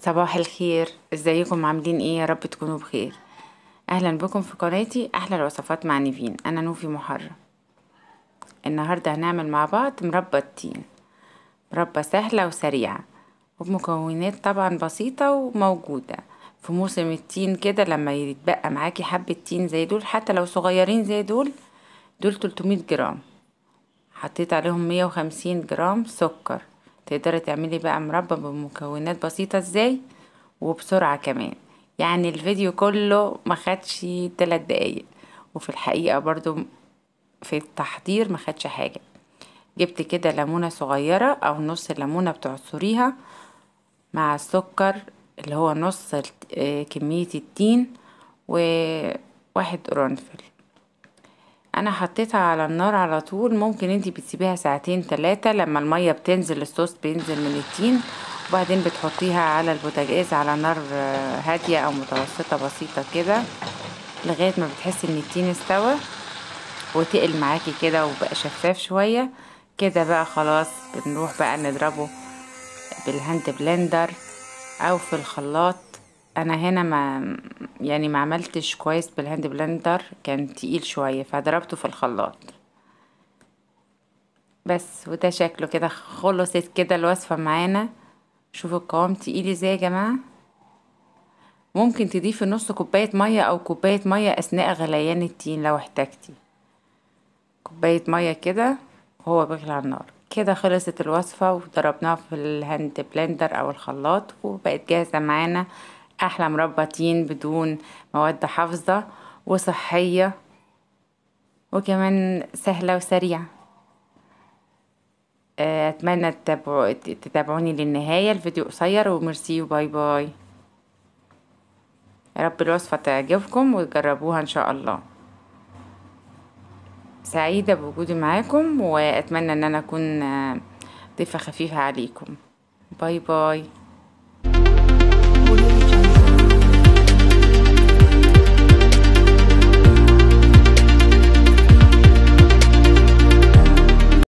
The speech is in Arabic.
صباح الخير، ازيكم؟ عاملين ايه؟ يا رب تكونوا بخير. اهلا بكم في قناتي احلى الوصفات مع نيفين. انا نوفي محرم. النهارده هنعمل مع بعض مربى التين. مربى سهله وسريعه وبمكونات طبعا بسيطه وموجوده في موسم التين كده. لما يتبقى معاكي حبه تين زي دول، حتى لو صغيرين زي دول، دول 300 جرام. حطيت عليهم 150 جرام سكر. تقدري تعملي بقى مربى بمكونات بسيطة ازاي وبسرعة كمان. يعني الفيديو كله ما خدش 3 دقايق، وفي الحقيقة برضو في التحضير ما خدش حاجة. جبت كده ليمونة صغيرة او نص ليمونة بتعصريها مع السكر اللي هو نص كمية التين، وواحد قرنفل. انا حطيتها على النار على طول. ممكن انتي بتسيبيها ساعتين 3، لما المية بتنزل الصوص بينزل من التين، وبعدين بتحطيها على البوتاجاز على نار هادية او متوسطة بسيطة كده، لغاية ما بتحسي ان التين استوى وتقل معاكي كده وبقى شفاف شوية كده. بقى خلاص بنروح بقى نضربه بالهاند بلندر او في الخلاط. انا هنا ما عملتش كويس بالهاند بلندر، كان تقيل شوية فضربته في الخلاط بس. وده شكله كده. خلصت كده الوصفة معانا. شوفوا القوام تقيل ازاي يا جماعة. ممكن تضيفي نص كوباية مية او كوباية مية اثناء غليان التين لو احتاجتي. كوباية مية كده وهو بيغلي على النار كده. خلصت الوصفة وضربناها في الهاند بلندر او الخلاط وبقت جاهزة معانا. احلى مربى تين بدون مواد حافظة وصحية، وكمان سهلة وسريعة. اتمنى تتابعوني للنهاية. الفيديو قصير وميرسي وباي باي. يا رب الوصفة تعجبكم وتجربوها ان شاء الله. سعيدة بوجودي معاكم، واتمنى ان انا اكون ضيفة خفيفة عليكم. باي باي.